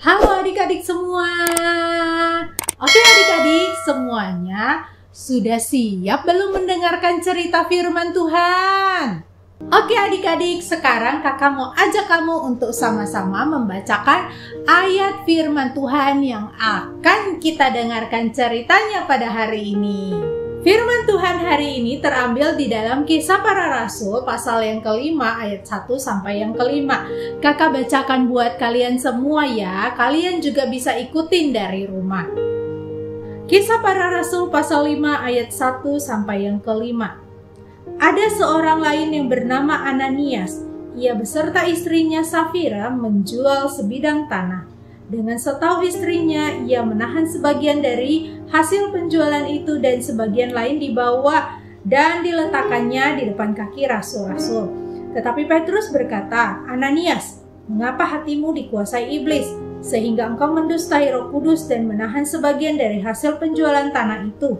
Halo adik-adik semua. Oke adik-adik semuanya, sudah siap belum mendengarkan cerita firman Tuhan? Oke adik-adik, sekarang kakak mau ajak kamu untuk sama-sama membacakan ayat firman Tuhan yang akan kita dengarkan ceritanya pada hari ini. Firman Tuhan hari ini terambil di dalam Kisah Para Rasul pasal yang kelima ayat 1 sampai yang kelima. Kakak bacakan buat kalian semua ya, kalian juga bisa ikutin dari rumah. Kisah Para Rasul pasal 5 ayat 1 sampai yang kelima. Ada seorang lain yang bernama Ananias. Ia beserta istrinya Safira menjual sebidang tanah. Dengan setahu istrinya, ia menahan sebagian dari hasil penjualan itu dan sebagian lain dibawa dan diletakkannya di depan kaki rasul-rasul. Tetapi Petrus berkata, "Ananias, mengapa hatimu dikuasai iblis, sehingga engkau mendustai Roh Kudus dan menahan sebagian dari hasil penjualan tanah itu?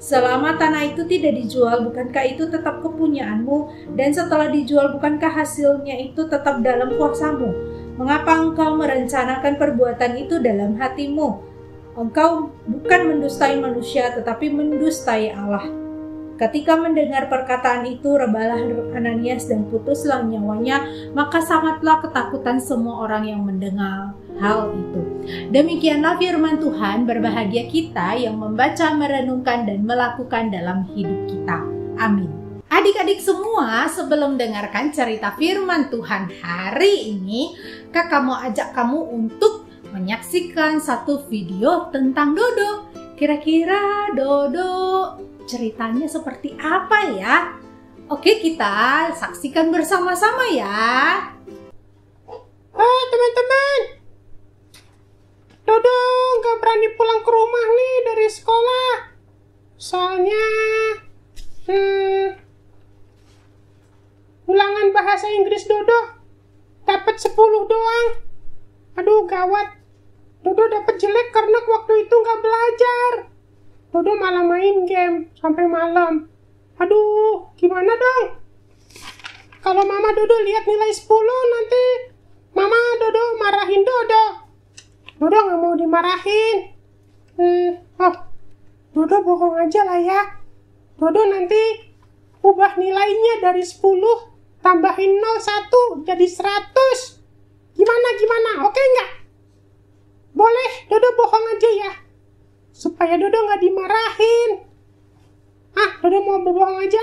Selama tanah itu tidak dijual, bukankah itu tetap kepunyaanmu? Dan setelah dijual, bukankah hasilnya itu tetap dalam kuasamu? Mengapa engkau merencanakan perbuatan itu dalam hatimu? Engkau bukan mendustai manusia, tetapi mendustai Allah." Ketika mendengar perkataan itu, rebalah Ananias dan putuslah nyawanya, maka sangatlah ketakutan semua orang yang mendengar hal itu. Demikianlah firman Tuhan, berbahagia kita yang membaca, merenungkan, dan melakukan dalam hidup kita. Amin. Adik-adik semua, sebelum dengarkan cerita firman Tuhan hari ini, kakak mau ajak kamu untuk menyaksikan satu video tentang Dodo. Kira-kira Dodo ceritanya seperti apa ya? Oke, kita saksikan bersama-sama ya. Hai teman-teman, Dodo gak berani pulang ke rumah nih dari sekolah. Soalnya ulangan bahasa Inggris Dodo dapat 10 doang. Aduh gawat, Dodo dapat jelek karena waktu itu gak belajar. Dodo malah main game sampai malam. Aduh, gimana dong? Kalau mama Dodo lihat nilai 10 nanti mama Dodo marahin Dodo. Dodo gak mau dimarahin. Dodo bohong aja lah ya. Dodo nanti ubah nilainya dari 10 tambahin 01 jadi 100. Gimana? Oke nggak? Boleh, Dodo bohong aja ya. Supaya Dodo nggak dimarahin. Dodo mau bohong aja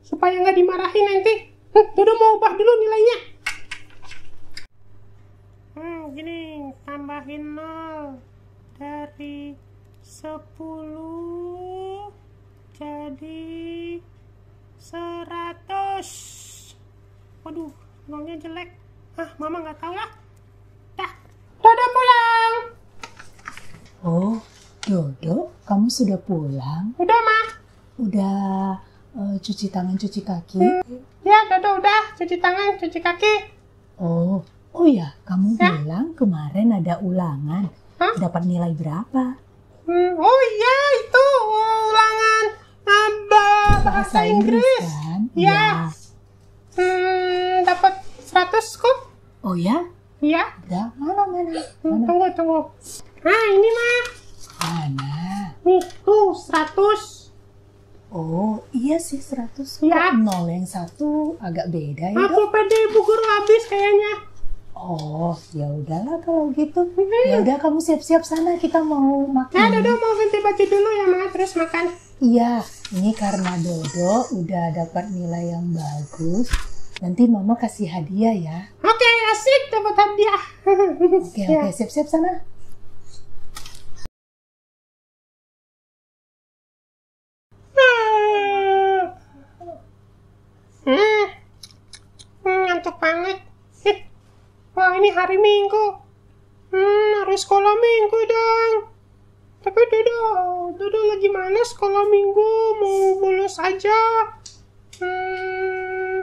supaya nggak dimarahin nanti. Dodo mau ubah dulu nilainya. Gini, tambahin 0 dari 10 jadi 100. Waduh, nolnya jelek. Mama nggak tahu lah. Dah, Dodo pulang. Oh, Dodo, kamu sudah pulang? Udah, Ma. Udah cuci tangan, cuci kaki? Ya, Dodo udah cuci tangan, cuci kaki. Oh ya, kamu bilang kemarin ada ulangan. Dapat nilai berapa? Oh iya, itu ulangan bahasa Inggris kan? Ya. Dapat 100 kok. Oh ya? Iya. Udah, mana? Tunggu. Ini mah. Mana? Nih, tuh 100. Oh, iya sih 100. Ya. Kok 0 yang 1 agak beda ya? PD Bu Guru habis kayaknya. Oh, ya udahlah kalau gitu. Ya udah, kamu siap-siap sana, kita mau makan. Dodo mau ganti baju dulu ya, Ma, terus makan. Iya, ini karena Dodo udah dapat nilai yang bagus. Nanti Mama kasih hadiah ya. Oke, asik dapat hadiah. Oke, siap-siap sana. Ngantuk banget. Wah, ini hari Minggu. Harus sekolah Minggu dong. Tapi Dodo lagi mana sekolah Minggu? Mau bolos aja.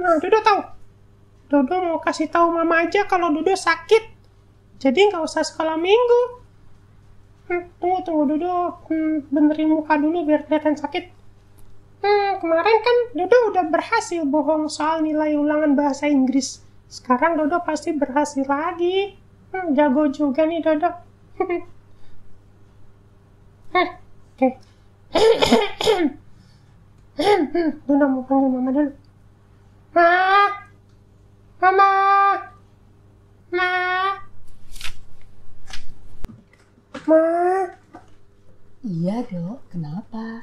Dodo tahu. Dodo mau kasih tahu Mama aja kalau Dodo sakit. Jadi nggak usah sekolah Minggu. Tunggu Dodo. Benerin muka dulu biar kelihatan sakit. Kemarin kan Dodo udah berhasil bohong soal nilai ulangan bahasa Inggris. Sekarang Dodo pasti berhasil lagi. Jago juga nih Dodo. Oke. Dulu mau panggil mama dulu. Mama. Iya, Dok. Kenapa?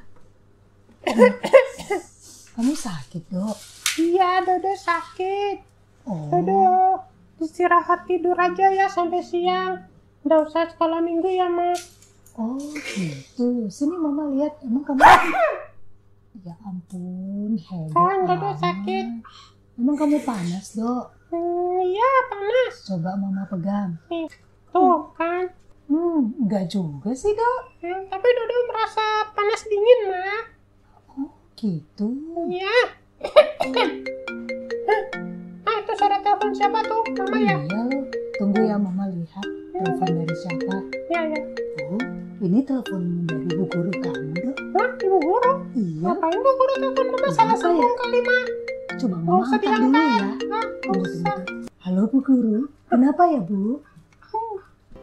Kamu sakit, Dok? Iya, Dodo sakit. Oh. Dodo istirahat tidur aja ya sampai siang. Nggak usah sekolah minggu ya, Ma. Oh, gitu. Sini Mama lihat. Emang kamu... Ya ampun, hebat. Kan Dodo sakit. Emang kamu panas, Dok? Iya, panas. Coba Mama pegang. Nih, tuh kan. Enggak juga sih, Dok. Tapi Dodo merasa panas dingin, Ma. Oh, gitu. Iya. Itu suara telepon siapa tuh? Mama ya? Iya loh. Tunggu ya Mama lihat. Telepon dari siapa? Iya. Oh, ini telepon dari Bu Guru kamu, Dok. Hah, Ibu Guru? Iya. Ngapain Bu Guru telepon Mama? Salah sambung kali, Ma. Coba Nggak Mama usah angkat dulu ya. diangkat. Hah, nggak usah. Halo Bu Guru, kenapa ya Bu?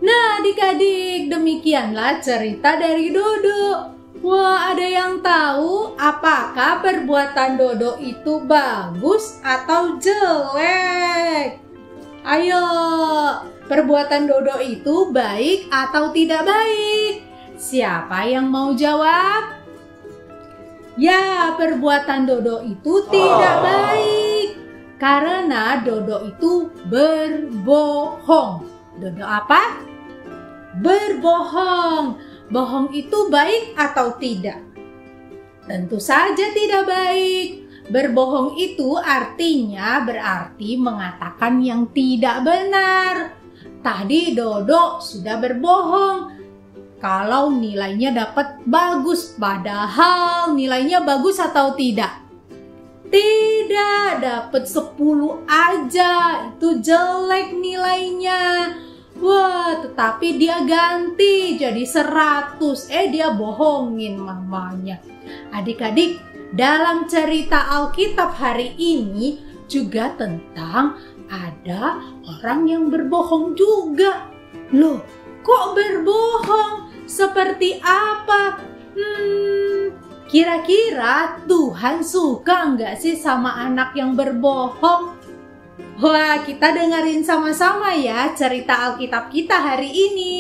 Nah adik-adik, demikianlah cerita dari Dodo. Wah, ada yang tahu apakah perbuatan Dodo itu bagus atau jelek? Ayo, perbuatan Dodo itu baik atau tidak baik? Siapa yang mau jawab? Ya, perbuatan Dodo itu tidak baik. Karena Dodo itu berbohong. Dodo apa? Berbohong. Bohong itu baik atau tidak? Tentu saja tidak baik. Berbohong itu artinya berarti mengatakan yang tidak benar. Tadi Dodo sudah berbohong kalau nilainya dapat bagus, padahal nilainya bagus atau tidak? Tidak, dapat 10 aja, itu jelek nilainya. Wah, tetapi dia ganti jadi 100. Dia bohongin mamanya. Adik-adik, dalam cerita Alkitab hari ini juga tentang ada orang yang berbohong juga. Loh, kok berbohong? Seperti apa? Kira-kira Tuhan suka nggak sih sama anak yang berbohong? Wah, kita dengerin sama-sama ya cerita Alkitab kita hari ini.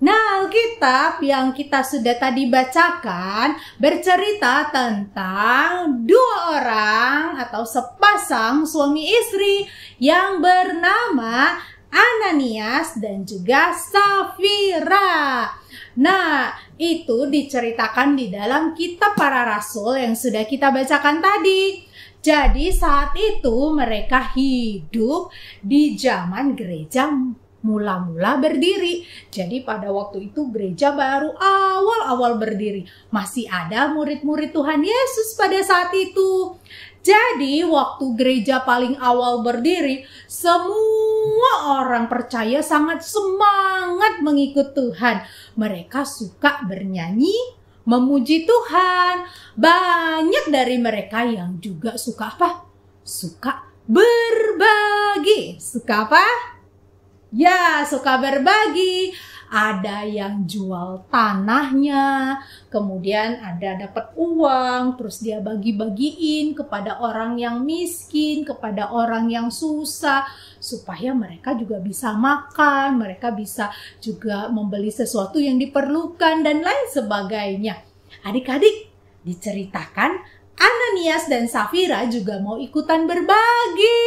Nah, Alkitab yang kita sudah tadi bacakan bercerita tentang 2 orang atau sepasang suami istri yang bernama Ananias dan juga Safira. Nah, itu diceritakan di dalam kitab para rasul yang sudah kita bacakan tadi. Jadi saat itu mereka hidup di zaman gereja mula-mula berdiri. Jadi pada waktu itu gereja baru awal-awal berdiri. Masih ada murid-murid Tuhan Yesus pada saat itu. Jadi waktu gereja paling awal berdiri, semua orang percaya sangat semangat mengikut Tuhan. Mereka suka bernyanyi, memuji Tuhan. Banyak dari mereka yang juga suka apa? Suka berbagi. Suka apa? Ya, suka berbagi. Ada yang jual tanahnya, kemudian ada dapat uang, terus dia bagi-bagiin kepada orang yang miskin, kepada orang yang susah, supaya mereka juga bisa makan, mereka bisa juga membeli sesuatu yang diperlukan, dan lain sebagainya. Adik-adik, diceritakan Ananias dan Safira juga mau ikutan berbagi.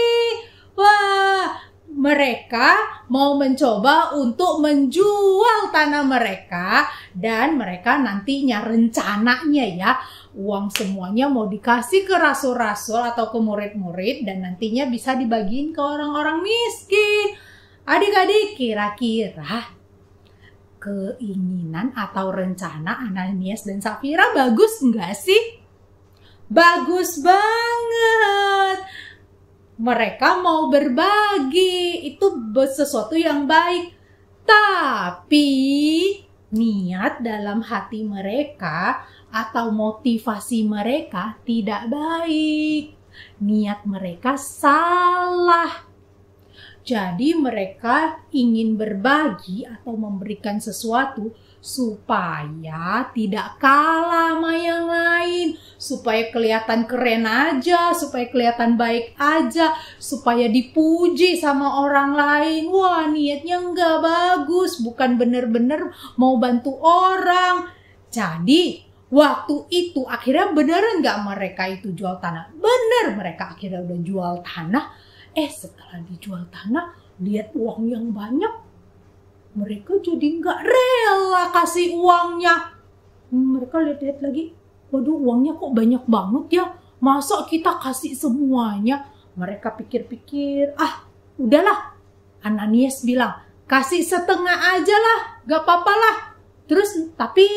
Wah, mereka mau mencoba untuk menjual tanah mereka, dan mereka nantinya rencananya ya uang semuanya mau dikasih ke rasul-rasul atau ke murid-murid dan nantinya bisa dibagiin ke orang-orang miskin. Adik-adik, kira-kira keinginan atau rencana Ananias dan Safira bagus nggak sih? Bagus banget. Mereka mau berbagi, itu sesuatu yang baik. Tapi niat dalam hati mereka atau motivasi mereka tidak baik. Niat mereka salah. Jadi mereka ingin berbagi atau memberikan sesuatu supaya tidak kalah sama yang lain, supaya kelihatan keren aja, supaya kelihatan baik aja, supaya dipuji sama orang lain. Wah, niatnya nggak bagus, bukan bener-bener mau bantu orang. Jadi waktu itu akhirnya beneran nggak mereka itu jual tanah? Bener, mereka akhirnya udah jual tanah. Setelah dijual tanah, lihat uang yang banyak, mereka jadi nggak rela kasih uangnya. Mereka lihat-lihat lagi, waduh, uangnya kok banyak banget ya, masa kita kasih semuanya? Mereka pikir-pikir, udahlah. Ananias bilang, kasih setengah aja lah, gak apa-apa lah. Terus tapi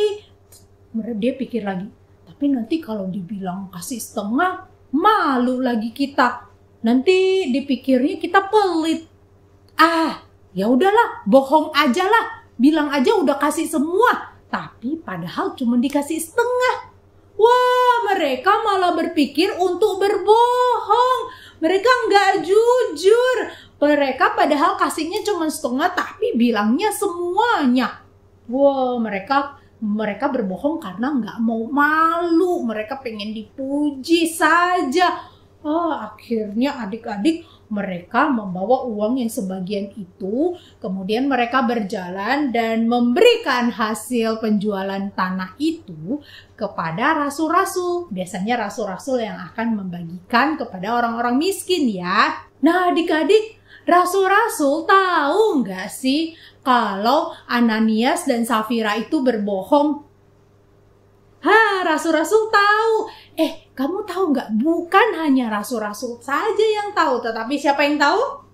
dia pikir lagi, tapi nanti kalau dibilang kasih setengah, malu lagi kita. Nanti dipikirnya kita pelit. Ya udahlah, bohong aja lah. Bilang aja udah kasih semua. Tapi padahal cuma dikasih setengah. Wah, mereka malah berpikir untuk berbohong. Mereka nggak jujur. Mereka padahal kasihnya cuma setengah, tapi bilangnya semuanya. Wah, mereka berbohong karena nggak mau malu. Mereka pengen dipuji saja. Akhirnya adik-adik mereka membawa uang yang sebagian itu, kemudian mereka berjalan dan memberikan hasil penjualan tanah itu kepada rasul-rasul. Biasanya rasul-rasul yang akan membagikan kepada orang-orang miskin ya. Nah adik-adik, rasul-rasul tahu nggak sih kalau Ananias dan Safira itu berbohong? Rasul-rasul tahu. Kamu tahu nggak? Bukan hanya rasul-rasul saja yang tahu, tetapi siapa yang tahu?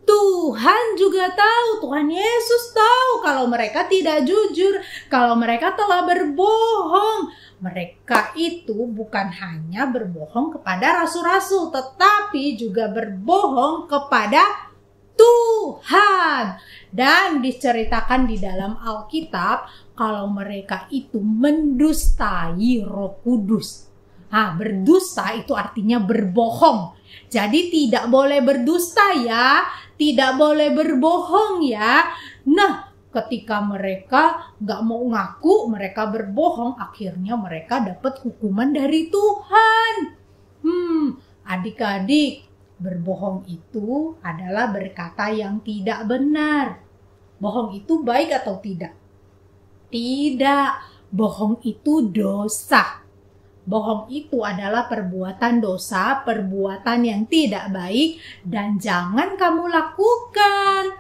Tuhan juga tahu. Tuhan Yesus tahu kalau mereka tidak jujur, kalau mereka telah berbohong. Mereka itu bukan hanya berbohong kepada rasul-rasul, tetapi juga berbohong kepada Tuhan. Dan diceritakan di dalam Alkitab kalau mereka itu mendustai Roh Kudus. Berdusta itu artinya berbohong. Jadi tidak boleh berdusta ya, tidak boleh berbohong ya. Nah, ketika mereka nggak mau ngaku, mereka berbohong, akhirnya mereka dapat hukuman dari Tuhan. Adik-adik, berbohong itu adalah berkata yang tidak benar. Bohong itu baik atau tidak? Tidak, bohong itu dosa. Bohong itu adalah perbuatan dosa, perbuatan yang tidak baik, dan jangan kamu lakukan.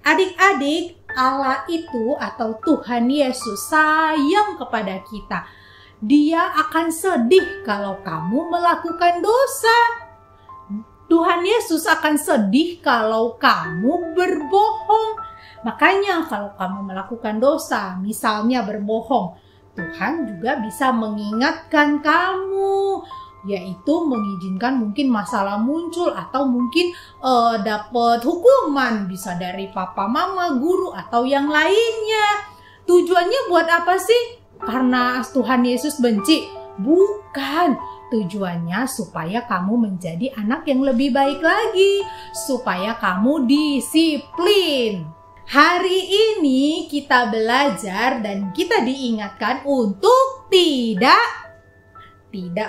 Adik-adik, Allah itu atau Tuhan Yesus sayang kepada kita. Dia akan sedih kalau kamu melakukan dosa. Tuhan Yesus akan sedih kalau kamu berbohong. Makanya kalau kamu melakukan dosa, misalnya berbohong, Tuhan juga bisa mengingatkan kamu, yaitu mengizinkan mungkin masalah muncul atau mungkin dapat hukuman, bisa dari papa, mama, guru atau yang lainnya. Tujuannya buat apa sih? Karena Tuhan Yesus benci? Bukan. Tujuannya supaya kamu menjadi anak yang lebih baik lagi, supaya kamu disiplin. Hari ini kita belajar dan kita diingatkan untuk tidak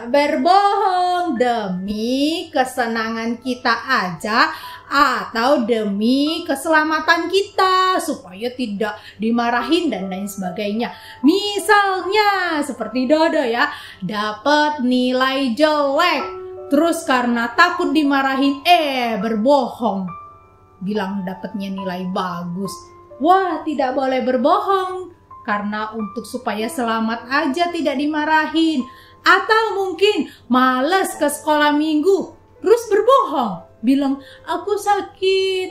berbohong demi kesenangan kita aja atau demi keselamatan kita supaya tidak dimarahin dan lain sebagainya. Misalnya seperti Dodo ya, dapat nilai jelek, terus karena takut dimarahin berbohong. Bilang dapatnya nilai bagus. Wah, tidak boleh berbohong. Karena untuk supaya selamat aja tidak dimarahin. Atau mungkin males ke sekolah minggu. Terus berbohong. Bilang, aku sakit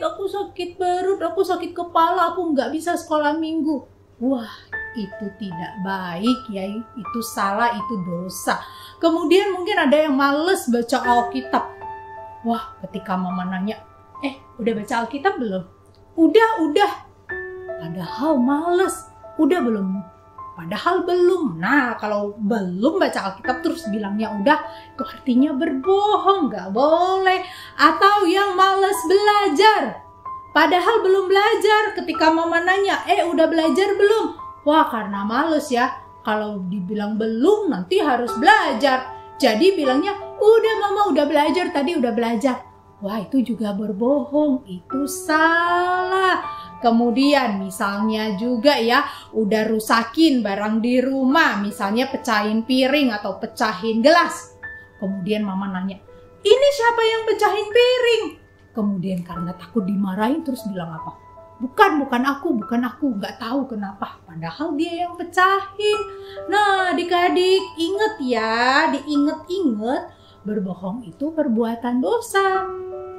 perut, aku sakit kepala, aku nggak bisa sekolah minggu. Wah, itu tidak baik ya. Itu salah, itu dosa. Kemudian mungkin ada yang males baca Alkitab. Wah, ketika mama nanya, udah baca Alkitab belum? Udah. Padahal males. Udah belum? Padahal belum. Nah, kalau belum baca Alkitab terus bilangnya udah, itu artinya berbohong, gak boleh. Atau yang males belajar. Padahal belum belajar. Ketika mama nanya, udah belajar belum? Wah, karena males ya. Kalau dibilang belum, nanti harus belajar. Jadi bilangnya, udah mama udah belajar, tadi udah belajar. Wah, itu juga berbohong, itu salah. Kemudian misalnya juga ya, udah rusakin barang di rumah, misalnya pecahin piring atau pecahin gelas. Kemudian mama nanya, ini siapa yang pecahin piring? Kemudian karena takut dimarahin terus bilang apa? Bukan aku, nggak tahu kenapa. Padahal dia yang pecahin. Nah, adik-adik inget ya, diinget-inget, berbohong itu perbuatan dosa.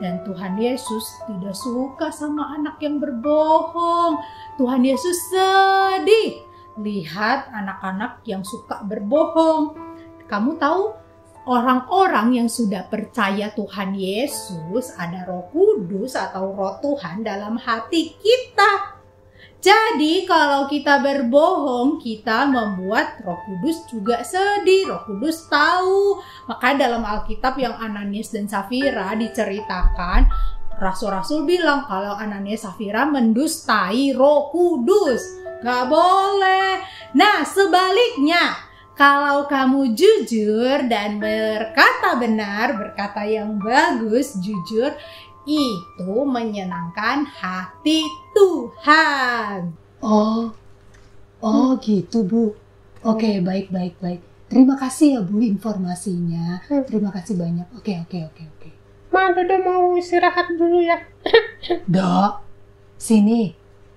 Dan Tuhan Yesus tidak suka sama anak yang berbohong. Tuhan Yesus sedih lihat anak-anak yang suka berbohong. Kamu tahu, orang-orang yang sudah percaya Tuhan Yesus, ada Roh Kudus atau Roh Tuhan dalam hati kita. Jadi kalau kita berbohong, kita membuat Roh Kudus juga sedih. Roh Kudus tahu. Maka dalam Alkitab yang Ananias dan Safira diceritakan, Rasul-Rasul bilang kalau Ananias Safira mendustai Roh Kudus. Gak boleh. Nah, sebaliknya, kalau kamu jujur dan berkata benar, berkata yang bagus, jujur, itu menyenangkan hati Tuhan. Oh gitu Bu. Oke, baik. Terima kasih ya Bu informasinya. Terima kasih banyak. Oke. Ma, Dodo mau istirahat dulu ya. Dok, sini.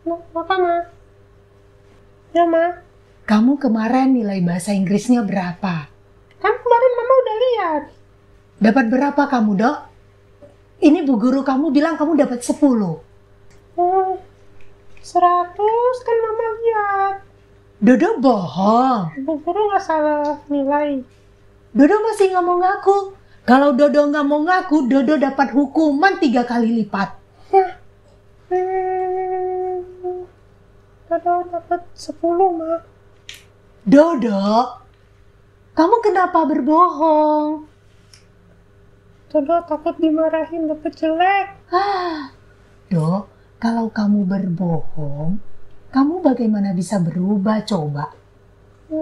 Apa, Ma? Ya, Ma. Kamu kemarin nilai bahasa Inggrisnya berapa? Kan kemarin Mama udah lihat. Dapat berapa kamu, Dok? Ini Bu Guru kamu bilang kamu dapat 10. 100 kan Mama lihat. Dodo bohong. Bu Guru nggak salah nilai. Dodo masih nggak mau ngaku. Kalau Dodo nggak mau ngaku, Dodo dapat hukuman 3 kali lipat. Dodo dapat 10, Ma. Dodo, kamu kenapa berbohong? Dodo takut dimarahin, dapat jelek. Dok, kalau kamu berbohong, kamu bagaimana bisa berubah coba?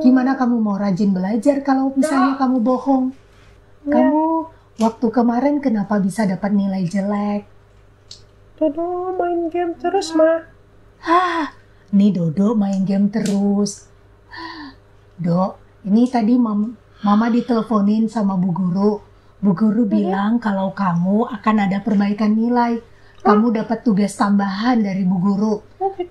Gimana kamu mau rajin belajar kalau misalnya kamu bohong? Kamu waktu kemarin kenapa bisa dapat nilai jelek? Dodo main game terus, Ma. Nih Dodo main game terus. Dok, ini tadi Mama diteleponin sama Bu Guru. Bu Guru bilang kalau kamu akan ada perbaikan nilai. Kamu dapat tugas tambahan dari Bu Guru.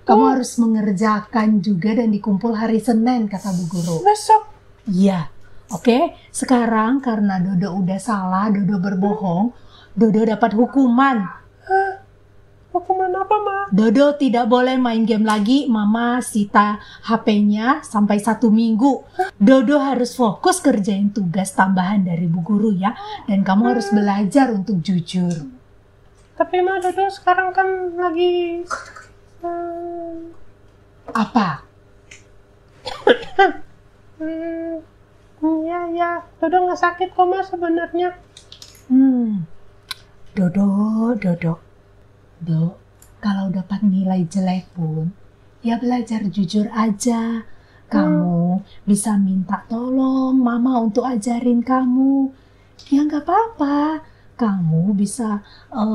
Kamu harus mengerjakan juga dan dikumpul hari Senin, kata Bu Guru. Besok? Iya. Oke, sekarang karena Dodo udah salah, Dodo berbohong, Dodo dapat hukuman. Hukuman apa, Ma? Dodo tidak boleh main game lagi. Mama sita HP-nya sampai 1 minggu. Dodo harus fokus kerjain tugas tambahan dari Bu Guru ya. Dan kamu harus belajar untuk jujur. Tapi Ma, Dodo sekarang kan lagi... Apa? Iya. Dodo nggak sakit kok, Ma, sebenarnya. Dodo. Dok, kalau dapat nilai jelek pun, ya belajar jujur aja. Kamu bisa minta tolong Mama untuk ajarin kamu. Ya nggak apa-apa. Kamu bisa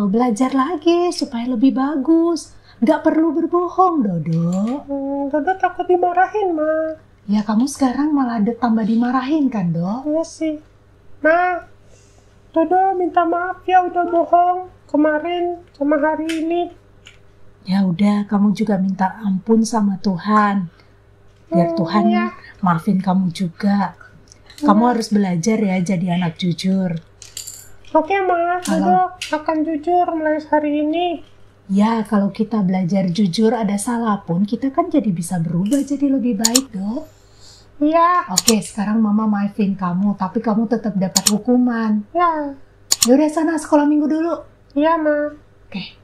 belajar lagi supaya lebih bagus. Nggak perlu berbohong, Dodo. Dodo takut dimarahin, Ma. Ya kamu sekarang malah tambah dimarahin kan, Dok? Iya sih. Ma, Dodo minta maaf ya udah bohong kemarin sama hari ini. Ya udah, kamu juga minta ampun sama Tuhan. Biar Tuhan maafin kamu juga. Kamu harus belajar ya jadi anak jujur. Oke, Ma. Dodo akan jujur mulai hari ini. Ya, kalau kita belajar jujur ada salah pun, kita kan jadi bisa berubah jadi lebih baik, Dok. Iya. Oke, sekarang Mama maafin kamu, tapi kamu tetap dapat hukuman. Ya. Yaudah sana sekolah minggu dulu. Iya, Ma. Oke.